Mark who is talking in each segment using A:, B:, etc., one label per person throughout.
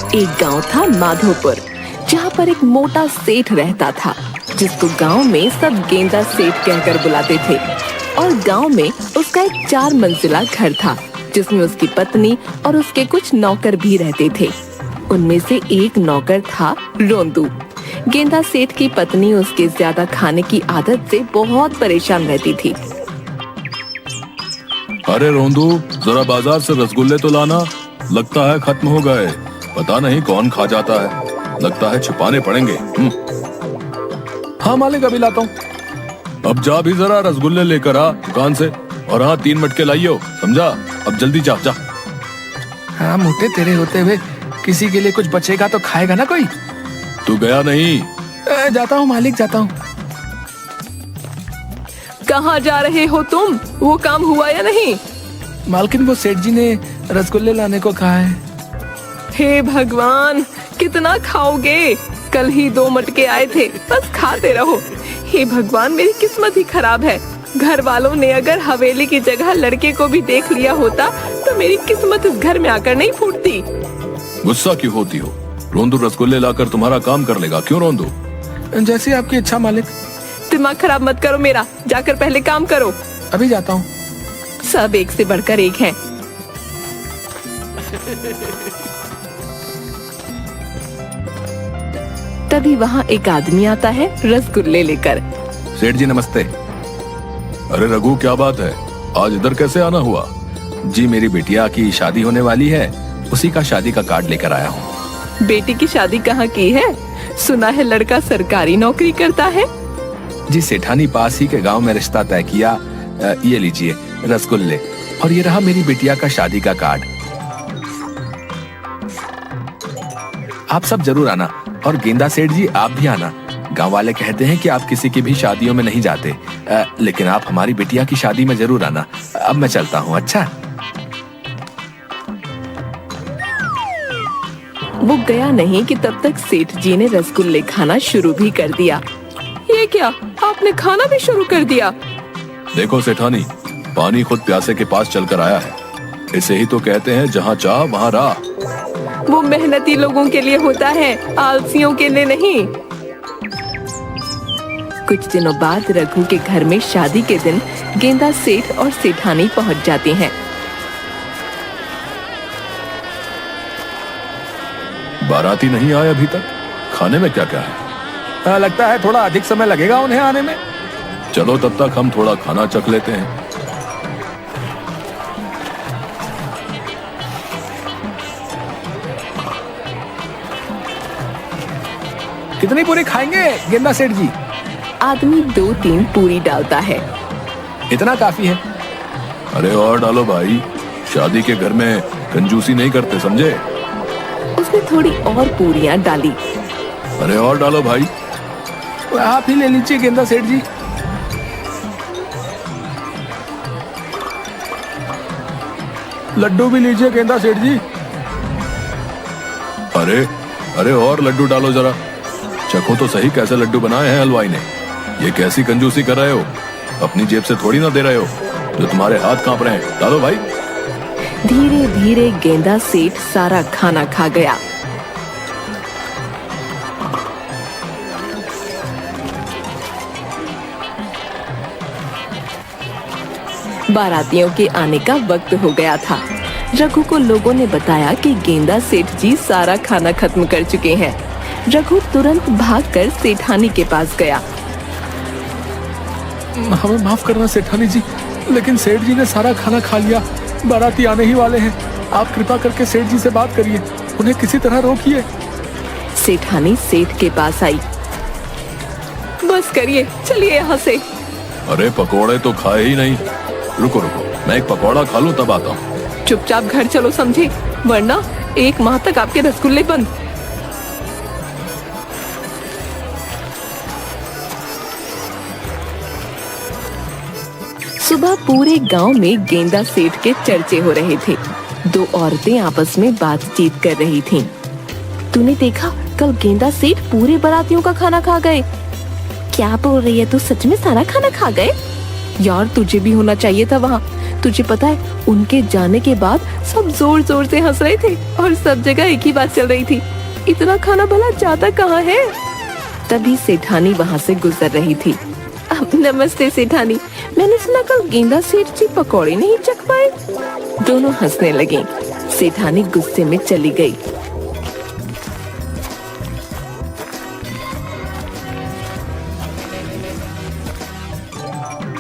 A: एक गांव था माधोपुर, जहाँ पर एक मोटा सेठ रहता था, जिसको गांव में सब गेंदा सेठ कहकर बुलाते थे। और गांव में उसका एक 4 मंजिला घर था, जिसमें उसकी पत्नी और उसके कुछ नौकर भी रहते थे। उनमें से एक नौकर था रोंदू। गेंदा सेठ की पत्नी उसके ज्यादा खाने की आदत से बहुत परेशान रहती थी।
B: अरे रोंदू, जरा बाजार से रसगुल्ले तो लाना, लगता है खत्म हो गए। पता नहीं कौन खा जाता है, लगता है छुपाने पड़ेंगे।
C: हाँ मालिक, अभी लाता हूँ।
B: अब जा भी जरा रसगुल्ले लेकर आ दुकान से, और हाँ 3 मटके लाइयो, समझा? अब जल्दी जा जा।
C: हाँ मोटे, तेरे होते हुए किसी के लिए कुछ बचेगा तो खाएगा ना कोई।
B: तू गया नहीं?
C: जाता हूँ मालिक, जाता हूँ।
A: कहाँ जा रहे हो तुम? वो काम हुआ या नहीं?
C: मालकिन, वो सेठ जी ने रसगुल्ले लाने को कहा है।
A: हे भगवान, कितना खाओगे? कल ही 2 मटके आए थे, बस खाते रहो। हे भगवान, मेरी किस्मत ही खराब है। घर वालों ने अगर हवेली की जगह लड़के को भी देख लिया होता तो मेरी किस्मत इस घर में आकर नहीं फूटती।
B: गुस्सा क्यों होती हो? रोंदू रसगुल्ले लाकर तुम्हारा काम कर लेगा। क्यों रोंदू?
C: जैसी आपकी इच्छा मालिक।
A: दिमाग खराब मत करो मेरा, जाकर पहले काम करो।
C: अभी जाता हूँ।
A: सब एक से बढ़कर एक हैं। तभी वहाँ एक आदमी आता है रसगुल्ले लेकर।
B: सेठ जी नमस्ते। अरे रघु, क्या बात है, आज इधर कैसे आना हुआ?
C: जी, मेरी बिटिया की शादी होने वाली है, उसी का शादी का कार्ड लेकर आया हूँ।
A: बेटी की शादी कहाँ की है? सुना है लड़का सरकारी नौकरी करता है।
C: जी, सेठानी पास ही के गांव में रिश्ता तय किया। ये लीजिए रसगुल्ले, और ये रहा मेरी बिटिया का शादी का कार्ड। आप सब जरूर आना, और गेंदा सेठ जी आप भी आना। गांव वाले कहते हैं कि आप किसी की भी शादियों में नहीं जाते, लेकिन आप हमारी बिटिया की शादी में जरूर आना। अब मैं चलता हूँ। अच्छा।
A: वो गया नहीं कि तब तक सेठ जी ने रसगुल्ले खाना शुरू भी कर दिया। ये क्या, आपने खाना भी शुरू कर दिया?
B: देखो सेठानी, पानी खुद प्यासे के पास चलकर आया है। इसे ही तो कहते हैं जहाँ चाह वहाँ राह।
A: वो मेहनती लोगों के लिए होता है, आलसियों के लिए नहीं। कुछ दिनों बाद रघु के घर में शादी के दिन गेंदा सेठ और सेठानी पहुंच जाते हैं।
B: बाराती नहीं आए अभी तक। खाने में क्या क्या है?
C: लगता है थोड़ा अधिक समय लगेगा उन्हें आने में।
B: चलो तब तक हम थोड़ा खाना चख लेते हैं।
C: कितनी पूरी खाएंगे गेंदा सेठ जी?
A: आदमी 2-3 पूरी डालता है।
C: इतना काफी है।
B: अरे और डालो भाई, शादी के घर में कंजूसी नहीं करते, समझे?
A: उसने थोड़ी और पूरियां डाली।
B: अरे और डालो भाई।
C: आप ही ले लीजिए गेंदा सेठ जी। लड्डू भी लीजिए गेंदा सेठ जी।
B: अरे अरे और लड्डू डालो जरा, चखो तो सही कैसे लड्डू बनाए हैं हलवाई ने। ये कैसी कंजूसी कर रहे हो? अपनी जेब से थोड़ी ना दे रहे हो, जो तुम्हारे हाथ कांप रहे हैं। डालो भाई।
A: धीरे धीरे गेंदा सेठ सारा खाना खा गया। बारातियों के आने का वक्त हो गया था। रघु को लोगों ने बताया कि गेंदा सेठ जी सारा खाना खत्म कर चुके हैं। रघु तुरंत भागकर सेठानी के पास गया।
C: हमें माफ करना सेठानी जी, लेकिन सेठ जी ने सारा खाना खा लिया। बाराती आने ही वाले हैं, आप कृपा करके सेठ जी से बात करिए, उन्हें किसी तरह रोकिए।
A: सेठानी सेठ के पास आई। बस करिए, चलिए यहाँ से।
B: अरे पकोड़े तो खाए ही नहीं। रुको रुको, मैं एक पकौड़ा खा लूं तब आता हूँ।
A: चुपचाप घर चलो, समझे? वरना 1 माह तक आपके रसगुल्ले बंद। सुबह पूरे गांव में गेंदा सेठ के चर्चे हो रहे थे। 2 औरतें आपस में बातचीत कर रही थीं। तूने देखा, कल गेंदा सेठ पूरे बारातियों का खाना खा गए। क्या बोल रही है तू? सच में सारा खाना खा गए? यार तुझे भी होना चाहिए था वहाँ। तुझे पता है उनके जाने के बाद सब जोर जोर से हंस रहे थे और सब जगह एक ही बात चल रही थी, इतना खाना भला जाता कहाँ है। तभी सेठानी वहाँ से गुजर रही थी। नमस्ते सेठानी, मैंने सुना कल गेंदा सेठ जी पकौड़े नहीं चख पाए। दोनों हंसने लगे। सेठानी गुस्से में चली गई।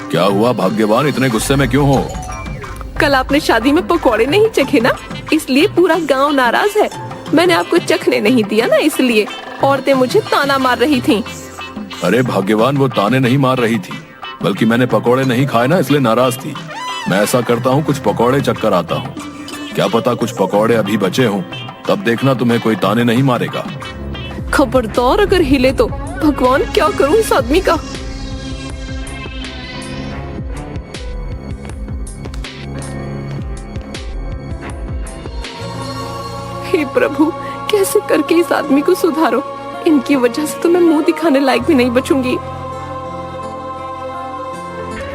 B: क्या हुआ भाग्यवान, इतने गुस्से में क्यों हो?
A: कल आपने शादी में पकौड़े नहीं चखे ना, इसलिए पूरा गांव नाराज है। मैंने आपको चखने नहीं दिया ना, इसलिए औरतें मुझे ताना मार रही थीं।
B: अरे भाग्यवान, वो ताने नहीं मार रही थी, बल्कि मैंने पकौड़े नहीं खाए ना, इसलिए नाराज थी। मैं ऐसा करता हूँ, कुछ पकौड़े चक्कर आता हूँ। क्या पता कुछ पकौड़े अभी बचे हों, तब देखना तुम्हें कोई ताने नहीं मारेगा।
A: खबरदार अगर हिले तो भगवान क्या करूं इस आदमी का। हे प्रभु, कैसे करके इस आदमी को सुधारो। इनकी वजह से तो मैं मुंह दिखाने लायक भी नहीं बचूंगी।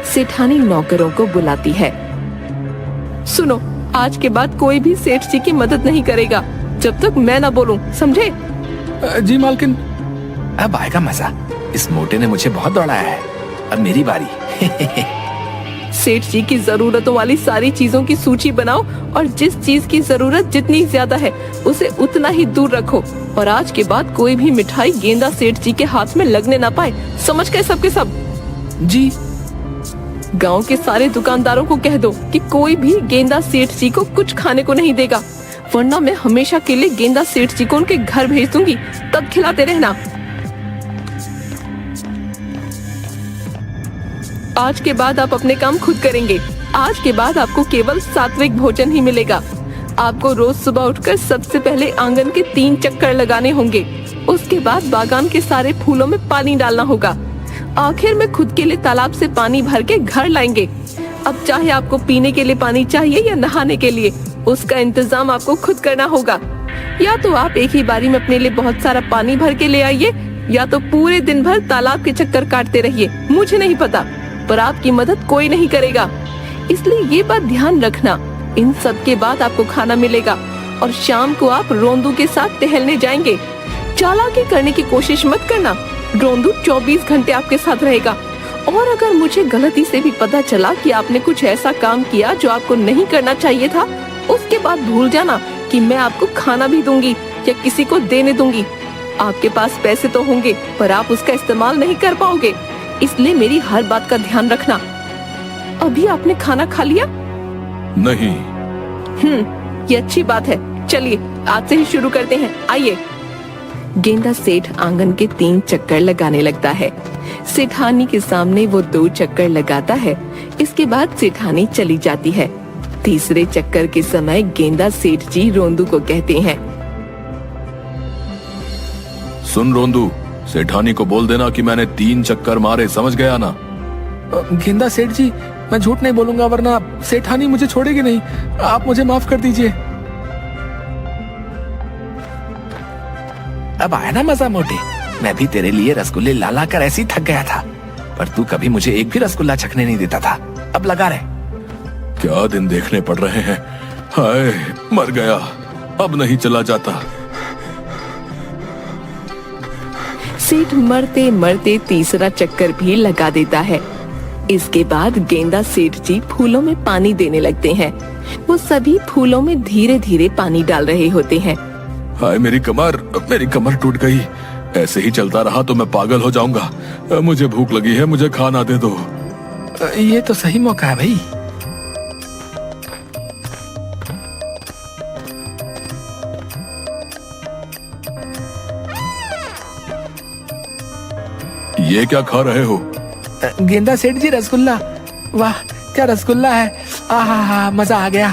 A: सेठानी नौकरों को बुलाती है। सुनो, आज के बाद कोई भी सेठ जी की मदद नहीं करेगा जब तक मैं ना बोलूं, समझे?
C: जी मालकिन। अब आएगा मजा। इस मोटे ने मुझे बहुत दौड़ाया है, अब मेरी बारी।
A: सेठ जी की जरूरतों वाली सारी चीजों की सूची बनाओ और जिस चीज की जरूरत जितनी ज्यादा है उसे उतना ही दूर रखो। और आज के बाद कोई भी मिठाई गेंदा सेठ जी के हाथ में लगने ना पाए, समझ गए सबके सब?
C: जी।
A: गांव के सारे दुकानदारों को कह दो कि कोई भी गेंदा सेठ जी को कुछ खाने को नहीं देगा, वरना मैं हमेशा के लिए गेंदा सेठ जी को उनके घर भेज दूंगी, तब खिलाते रहना। आज के बाद आप अपने काम खुद करेंगे। आज के बाद आपको केवल सात्विक भोजन ही मिलेगा। आपको रोज सुबह उठकर सबसे पहले आंगन के 3 चक्कर लगाने होंगे। उसके बाद बागान के सारे फूलों में पानी डालना होगा। आखिर में खुद के लिए तालाब से पानी भर के घर लाएंगे। अब चाहे आपको पीने के लिए पानी चाहिए या नहाने के लिए, उसका इंतजाम आपको खुद करना होगा। या तो आप एक ही बारी में अपने लिए बहुत सारा पानी भर के ले आइए, या तो पूरे दिन भर तालाब के चक्कर काटते रहिए। मुझे नहीं पता, पर आपकी मदद कोई नहीं करेगा, इसलिए ये बात ध्यान रखना। इन सब के बाद आपको खाना मिलेगा और शाम को आप रोंदू के साथ टहलने जाएंगे। चालाकी करने की कोशिश मत करना, रोंदू 24 घंटे आपके साथ रहेगा। और अगर मुझे गलती से भी पता चला कि आपने कुछ ऐसा काम किया जो आपको नहीं करना चाहिए था, उसके बाद भूल जाना कि मैं आपको खाना भी दूंगी या किसी को देने दूंगी। आपके पास पैसे तो होंगे, पर आप उसका इस्तेमाल नहीं कर पाओगे, इसलिए मेरी हर बात का ध्यान रखना। अभी आपने खाना खा लिया?
B: नहीं।
A: ये अच्छी बात है। चलिए आज से ही शुरू करते हैं, आइए। गेंदा सेठ आंगन के 3 चक्कर लगाने लगता है। सेठानी के सामने वो 2 चक्कर लगाता है। इसके बाद सेठानी चली जाती है। तीसरे चक्कर के समय गेंदा सेठ जी रोंदू को कहते हैं,
B: सुन रोंदू, सेठानी को बोल देना कि मैंने 3 चक्कर मारे, समझ गया ना?
C: गेंदा सेठ जी, मैं झूठ नहीं बोलूंगा, वरना सेठानी मुझे छोड़ेगी नहीं। आप मुझे माफ कर दीजिए। अब आया ना मजा मोटे। मैं भी तेरे लिए रसगुल्ले ला ला कर ऐसे ही थक गया था, पर तू कभी मुझे एक भी रसगुल्ला चखने नहीं देता था। अब लगा रहे।
B: क्या दिन देखने पड़ रहे हैं। हाय, मर गया, अब नहीं चला जाता।
A: सेठ मरते मरते तीसरा चक्कर भी लगा देता है। इसके बाद गेंदा सेठ जी फूलों में पानी देने लगते हैं। वो सभी फूलों में धीरे धीरे पानी डाल रहे होते हैं।
B: हाय, मेरी कमर टूट गई। ऐसे ही चलता रहा तो मैं पागल हो जाऊंगा। मुझे भूख लगी है, मुझे खाना दे दो।
C: ये तो सही मौका है भाई।
B: ये क्या खा रहे हो?
C: गेंदा सेठ जी, रसगुल्ला। वाह, क्या रसगुल्ला है। आहा, मजा आ गया।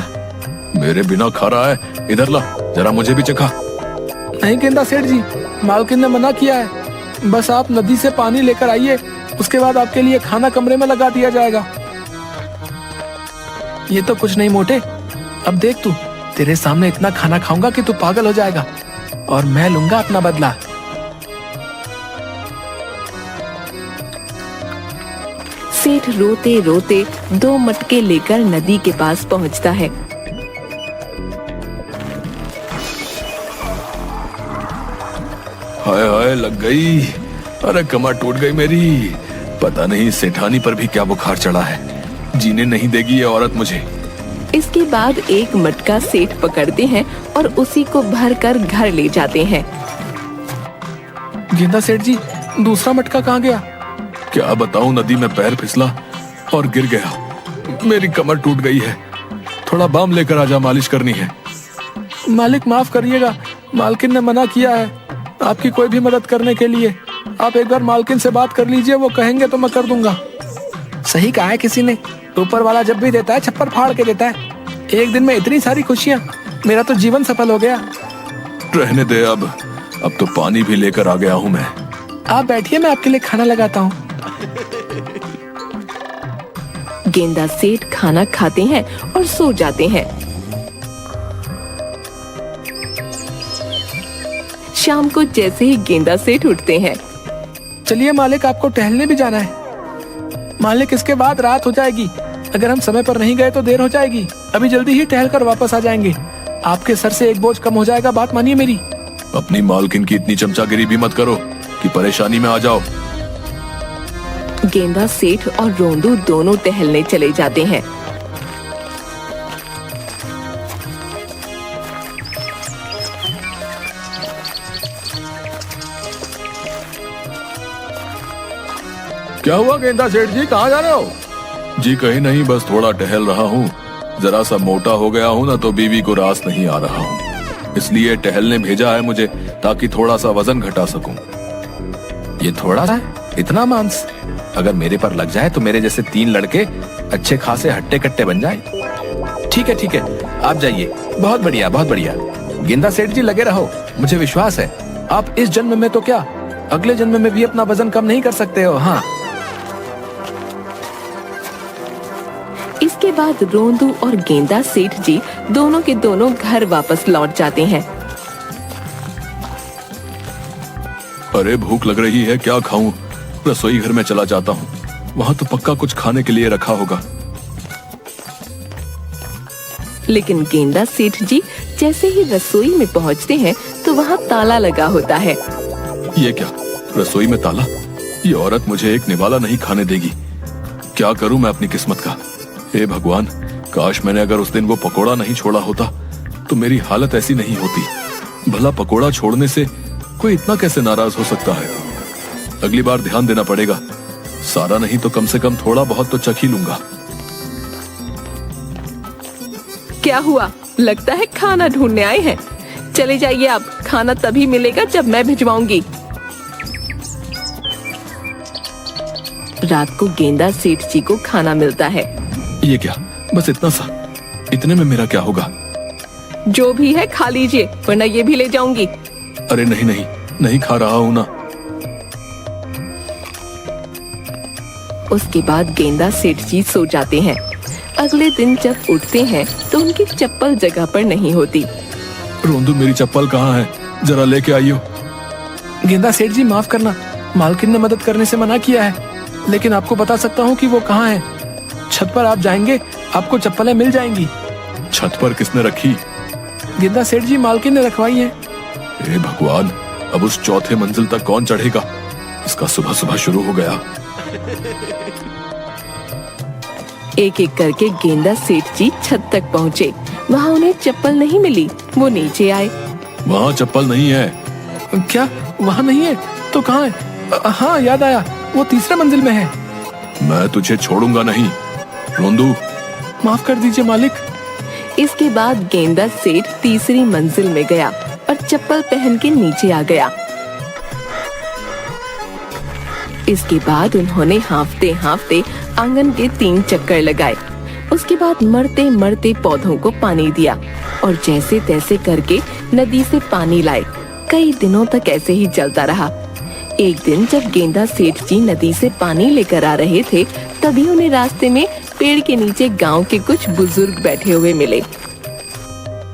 B: मेरे बिना खा रहा है, इधर ला, जरा मुझे भी चखा।
C: नहीं गेंदा सेठ जी, मालकिन ने मना किया है। बस आप नदी से पानी लेकर आइए, उसके बाद आपके लिए खाना कमरे में लगा दिया जाएगा। ये तो कुछ नहीं मोटे। अब देख तू, तेरे सामने इतना खाना खाऊंगा कि तू पागल हो जाएगा, और मैं लूंगा अपना बदला।
A: सेठ रोते रोते 2 मटके लेकर नदी के पास पहुंचता है।
B: हाय हाय, लग गई। अरे कमर टूट गई मेरी। पता नहीं सेठानी पर भी क्या बुखार चढ़ा है, जीने नहीं देगी ये औरत मुझे।
A: इसके बाद एक मटका सेठ पकड़ते हैं और उसी को भर कर घर ले जाते हैं।
C: गेंदा सेठ जी, दूसरा मटका कहाँ गया?
B: क्या बताऊं, नदी में पैर फिसला और गिर गया। मेरी कमर टूट गई है। थोड़ा बाम लेकर आजा, मालिश करनी है।
C: मालिक माफ करिएगा, मालकिन ने मना किया है आपकी कोई भी मदद करने के लिए। आप एक बार मालकिन से बात कर लीजिए, वो कहेंगे तो मैं कर दूंगा। सही कहा है किसी ने, ऊपर वाला जब भी देता है छप्पर फाड़ के देता है। एक दिन में इतनी सारी खुशियाँ, मेरा तो जीवन सफल हो गया।
B: रहने दे अब तो पानी भी लेकर आ गया हूँ मैं।
C: आप बैठिए, मैं आपके लिए खाना लगाता हूँ।
A: गेंदा सेठ खाना खाते हैं और सो जाते हैं। शाम को जैसे ही गेंदा सेठ उठते हैं,
C: चलिए मालिक, आपको टहलने भी जाना है। मालिक, इसके बाद रात हो जाएगी, अगर हम समय पर नहीं गए तो देर हो जाएगी। अभी जल्दी ही टहल कर वापस आ जाएंगे। आपके सर से एक बोझ कम हो जाएगा, बात मानिए मेरी।
B: अपनी मालकिन की इतनी चमचागिरी भी मत करो कि परेशानी में आ जाओ।
A: गेंदा सेठ और रोंदू दोनों टहलने चले जाते हैं।
B: क्या हुआ गेंदा सेठ जी, कहाँ जा रहे हो? जी कहीं नहीं, बस थोड़ा टहल रहा हूँ। जरा सा मोटा हो गया हूँ ना, तो बीवी को रास नहीं आ रहा हूँ, इसलिए टहलने भेजा है मुझे, ताकि थोड़ा सा वजन घटा सकूं।
C: ये थोड़ा सा है, इतना मांस अगर मेरे पर लग जाए तो मेरे जैसे 3 लड़के अच्छे खासे हट्टे कट्टे बन जाए। ठीक है, आप जाइए। बहुत बढ़िया, बहुत बढ़िया। गेंदा सेठ जी, लगे रहो, मुझे विश्वास है आप इस जन्म में तो क्या, अगले जन्म में भी अपना वजन कम नहीं कर सकते हो। हाँ।
A: इसके बाद रोंदू और गेंदा सेठ जी दोनों के दोनों घर वापस लौट जाते हैं।
B: अरे भूख लग रही है, क्या खाऊं? रसोई घर में चला जाता हूँ, वहाँ तो पक्का कुछ खाने के लिए रखा होगा।
A: लेकिन गेंदा सेठ जी जैसे ही रसोई में पहुँचते हैं तो वहाँ ताला लगा होता है।
B: ये क्या, रसोई में ताला? ये औरत मुझे एक निवाला नहीं खाने देगी। क्या करूं मैं अपनी किस्मत का? हे भगवान, काश मैंने अगर उस दिन वो पकोड़ा नहीं छोड़ा होता तो मेरी हालत ऐसी नहीं होती। भला पकोड़ा छोड़ने से कोई इतना कैसे नाराज हो सकता है? अगली बार ध्यान देना पड़ेगा। सारा नहीं तो कम से कम थोड़ा बहुत तो चख ही लूंगा।
A: क्या हुआ, लगता है खाना ढूंढने आए हैं। चले जाइए, आप खाना तभी मिलेगा जब मैं भिजवाऊंगी। रात को गेंदा सेठ जी को खाना मिलता है।
B: ये क्या, बस इतना सा? इतने में मेरा क्या होगा?
A: जो भी है खा लीजिए, वरना ये भी ले जाऊंगी।
B: अरे नहीं, नहीं खा रहा हूं ना।
A: उसके बाद गेंदा सेठ जी सो जाते हैं। अगले दिन जब उठते हैं तो उनकी चप्पल जगह पर नहीं होती।
B: रोंदू, मेरी चप्पल कहाँ है? जरा लेके आइयो।
C: गेंदा सेठ जी, माफ करना, मालकिन ने मदद करने से मना किया है, लेकिन आपको बता सकता हूँ कि वो कहाँ है। छत पर आप जाएंगे, आपको चप्पलें मिल जाएंगी।
B: छत पर किसने रखी?
C: गेंदा सेठ जी, मालकिन ने रखवाई है।
B: हे भगवान, अब उस चौथे मंजिल तक कौन चढ़ेगा? इसका सुबह सुबह शुरू हो गया।
A: एक एक करके गेंदा सेठ जी छत तक पहुँचे। वहाँ उन्हें चप्पल नहीं मिली। वो नीचे आए।
B: वहाँ चप्पल नहीं है।
C: क्या, वहाँ नहीं है? तो कहाँ है? हाँ, याद आया, वो तीसरे मंजिल में है।
B: मैं तुझे छोड़ूंगा नहीं रोंदू।
C: माफ कर दीजिए मालिक।
A: इसके बाद गेंदा सेठ तीसरी मंजिल में गया और चप्पल पहन के नीचे आ गया। इसके बाद उन्होंने हांफते हांफते आंगन के 3 चक्कर लगाए। उसके बाद मरते मरते पौधों को पानी दिया और जैसे तैसे करके नदी से पानी लाए। कई दिनों तक ऐसे ही चलता रहा। एक दिन जब गेंदा सेठ जी नदी से पानी लेकर आ रहे थे, तभी उन्हें रास्ते में पेड़ के नीचे गांव के कुछ बुजुर्ग बैठे हुए मिले।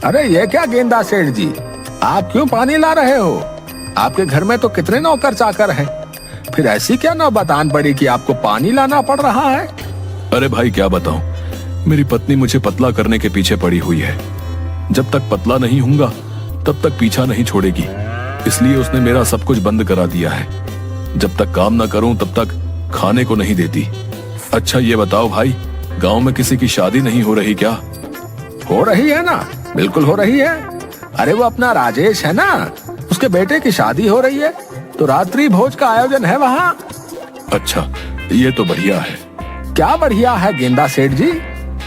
C: अरे ये क्या गेंदा सेठ जी, आप क्यों पानी ला रहे हो? आपके घर में तो कितने नौकर चाकर हैं, फिर ऐसी क्या नौबत आन पड़ी कि आपको पानी लाना पड़ रहा है?
B: अरे भाई क्या बताऊं, मेरी पत्नी मुझे पतला करने के पीछे पड़ी हुई है। जब तक पतला नहीं होऊंगा तब तक पीछा नहीं छोड़ेगी, इसलिए उसने मेरा सब कुछ बंद करा दिया है। जब तक काम ना करूं तब तक खाने को नहीं देती। अच्छा ये बताओ भाई, गांव में किसी की शादी नहीं हो रही क्या?
C: हो रही है ना, बिल्कुल हो रही है। अरे वो अपना राजेश है ना, उसके बेटे की शादी हो रही है, तो रात्रि भोज का आयोजन है वहाँ।
B: अच्छा ये तो बढ़िया है।
C: क्या बढ़िया है गेंदा सेठ जी?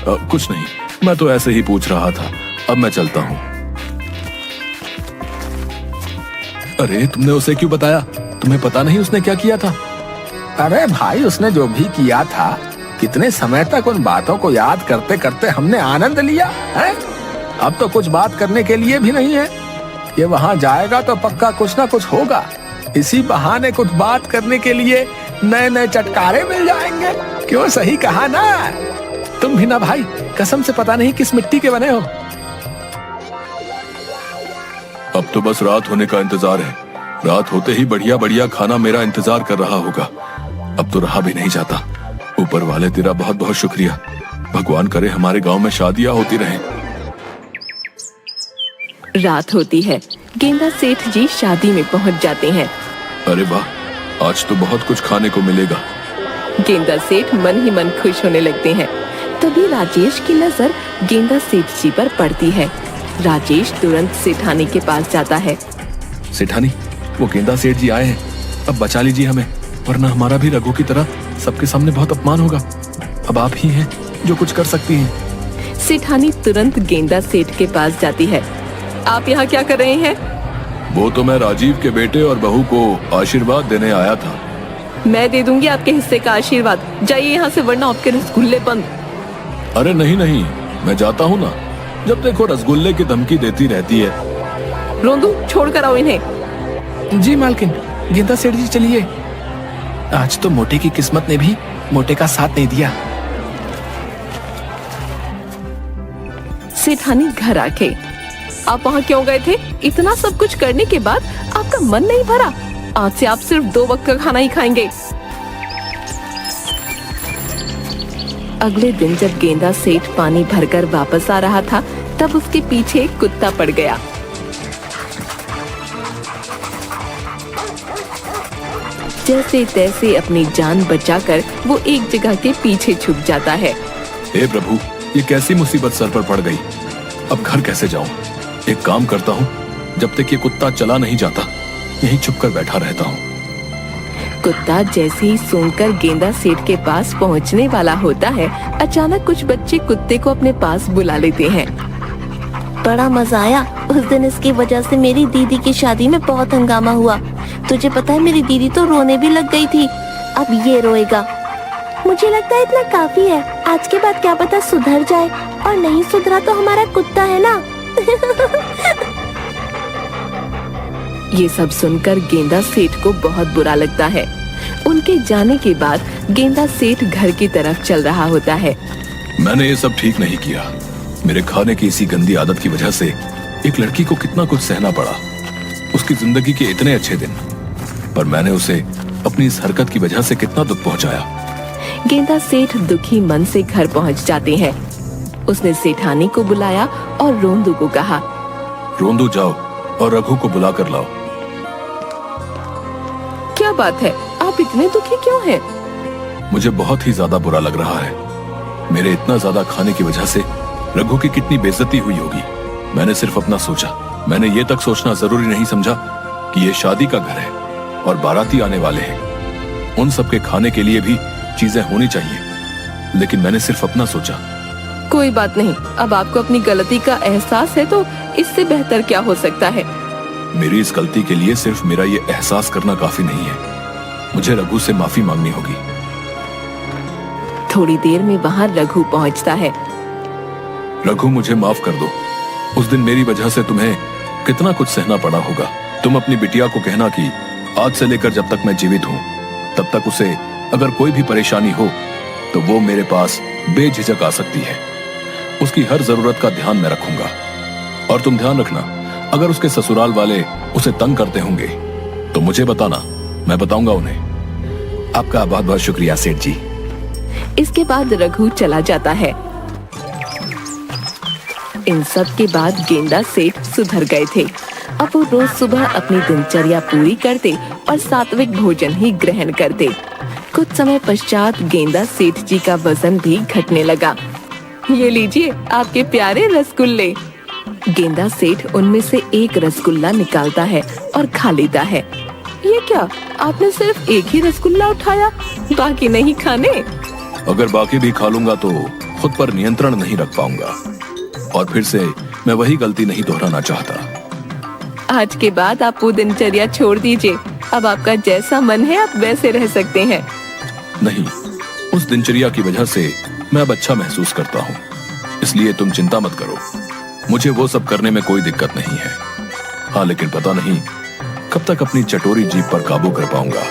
B: कुछ नहीं, मैं तो ऐसे ही पूछ रहा था। अब मैं चलता हूँ।
C: अरे तुमने उसे क्यों बताया? तुम्हें पता नहीं उसने क्या किया था? अरे भाई उसने जो भी किया था, कितने समय तक उन बातों को याद करते करते हमने आनंद लिया है। अब तो कुछ बात करने के लिए भी नहीं है। ये वहाँ जाएगा तो पक्का कुछ ना कुछ होगा। इसी बहाने कुछ बात करने के लिए नए नए चटकारे मिल जाएंगे। क्यों, सही कहा ना? तुम भी ना भाई, कसम से पता नहीं किस मिट्टी के बने हो।
B: अब तो बस रात होने का इंतजार है। रात होते ही बढ़िया बढ़िया खाना मेरा इंतजार कर रहा होगा। अब तो रहा भी नहीं जाता। ऊपर वाले तेरा बहुत बहुत शुक्रिया। भगवान करे हमारे गांव में शादियां होती रहें।
A: रात होती है। गेंदा सेठ जी शादी में पहुंच जाते हैं।
B: अरे वाह, आज तो बहुत कुछ खाने को मिलेगा।
A: गेंदा सेठ मन ही मन खुश होने लगते हैं। तभी राजेश की नजर गेंदा सेठ जी पर पड़ती है। राजेश तुरंत सेठानी के पास जाता है।
C: सेठानी, वो गेंदा सेठ जी आए हैं, अब बचा लीजिए हमें, वरना हमारा भी रघु की तरह सबके सामने बहुत अपमान होगा। अब आप ही हैं जो कुछ कर सकती हैं।
A: सेठानी तुरंत गेंदा सेठ के पास जाती है। आप यहाँ क्या कर रहे हैं?
B: वो तो मैं राजीव के बेटे और बहू को आशीर्वाद देने आया था।
A: मैं दे दूंगी आपके हिस्से का आशीर्वाद। जाइए यहाँ से, वरना आपके रसगुल्ले बंद।
B: अरे नहीं नहीं, मैं जाता हूँ ना। जब देखो रसगुल्ले की धमकी देती रहती है।
A: रोंदू, छोड़ कर आओ इन्हें।
C: जी मालकिन। गेंदा सेठ जी चलिए। आज तो मोटे की किस्मत ने भी मोटे का साथ नहीं दिया।
A: सेठानी घर आके, आप वहाँ क्यों गए थे? इतना सब कुछ करने के बाद आपका मन नहीं भरा? आज से आप सिर्फ 2 वक्त का खाना ही खाएंगे। अगले दिन जब गेंदा सेठ पानी भरकर वापस आ रहा था, तब उसके पीछे एक कुत्ता पड़ गया। जैसे तैसे अपनी जान बचाकर वो एक जगह के पीछे छुप जाता है।
B: हे प्रभु, ये कैसी मुसीबत सर पर पड़ गई। अब घर कैसे जाऊं? एक काम करता हूँ, जब तक ये कुत्ता चला नहीं जाता यहीं छुपकर बैठा रहता हूँ।
A: कुत्ता जैसे ही सूंघकर गेंदा सेठ के पास पहुंचने वाला होता है, अचानक कुछ बच्चे कुत्ते को अपने पास बुला लेते हैं।
D: बड़ा मजा आया। उस दिन इसकी वजह से मेरी दीदी की शादी में बहुत हंगामा हुआ। तुझे पता है, मेरी दीदी तो रोने भी लग गई थी। अब ये रोएगा। मुझे लगता है इतना काफी है। आज के बाद क्या पता सुधर जाए, और नहीं सुधरा तो हमारा कुत्ता है ना।
A: ये सब सुनकर गेंदा सेठ को बहुत बुरा लगता है। उनके जाने के बाद गेंदा सेठ घर की तरफ चल रहा होता है।
B: मैंने ये सब ठीक नहीं किया। मेरे खाने की इसी गंदी आदत की वजह से एक लड़की को कितना कुछ सहना पड़ा। उसकी जिंदगी के इतने अच्छे दिन, पर मैंने उसे अपनी इस हरकत की वजह से कितना दुख पहुंचाया।
A: गेंदा सेठ दुखी मन से घर पहुंच जाते हैं। उसने सेठानी को बुलाया और रोंदू को कहा,
B: रोंदू जाओ और रघु को बुला कर लाओ।
A: क्या बात है, आप इतने दुखी क्यों हैं?
B: मुझे बहुत ही ज्यादा बुरा लग रहा है। मेरे इतना ज्यादा खाने की वजह से रघु की कितनी बेइज्जती हुई होगी। मैंने सिर्फ अपना सोचा। मैंने ये तक सोचना जरूरी नहीं समझा कि ये शादी का घर है और बाराती आने वाले हैं। उन सब के खाने के लिए भी चीजें होनी चाहिए, लेकिन मैंने सिर्फ अपना सोचा।
A: कोई बात नहीं, अब आपको अपनी गलती का एहसास है तो इससे बेहतर क्या हो सकता है।
B: मेरी इस गलती के लिए सिर्फ मेरा ये एहसास करना काफी नहीं है। मुझे रघु से माफी मांगनी होगी।
A: थोड़ी देर में वहाँ रघु पहुँचता है।
B: रघु, मुझे माफ कर दो। उस दिन मेरी वजह से तुम्हें कितना कुछ सहना पड़ा होगा। तुम अपनी बिटिया को कहना कि आज से लेकर जब तक मैं जीवित हूँ तब तक उसे अगर कोई भी परेशानी हो तो वो मेरे पास बेझिझक आ सकती है। उसकी हर जरूरत का ध्यान मैं रखूंगा। और तुम ध्यान रखना, अगर उसके ससुराल वाले उसे तंग करते होंगे तो मुझे बताना, मैं बताऊंगा उन्हें।
C: आपका बहुत बहुत शुक्रिया सेठ जी।
A: इसके बाद रघु चला जाता है। इन सब के बाद गेंदा सेठ सुधर गए थे। अब वो रोज सुबह अपनी दिनचर्या पूरी करते और सात्विक भोजन ही ग्रहण करते। कुछ समय पश्चात गेंदा सेठ जी का वजन भी घटने लगा। ये लीजिए आपके प्यारे रसगुल्ले। गेंदा सेठ उनमें से एक रसगुल्ला निकालता है और खा लेता है। ये क्या, आपने सिर्फ एक ही रसगुल्ला उठाया, बाकी नहीं खाने?
B: अगर बाकी भी खा लूंगा तो खुद पर नियंत्रण नहीं रख पाऊंगा और फिर से मैं वही गलती नहीं दोहराना चाहता।
A: आज के बाद आप वो दिनचर्या छोड़ दीजिए। अब आपका जैसा मन है आप वैसे रह सकते हैं।
B: नहीं, उस दिनचर्या की वजह से मैं अब अच्छा महसूस करता हूँ, इसलिए तुम चिंता मत करो। मुझे वो सब करने में कोई दिक्कत नहीं है। हाँ, लेकिन पता नहीं कब तक अपनी चटोरी जीभ पर काबू कर पाऊंगा।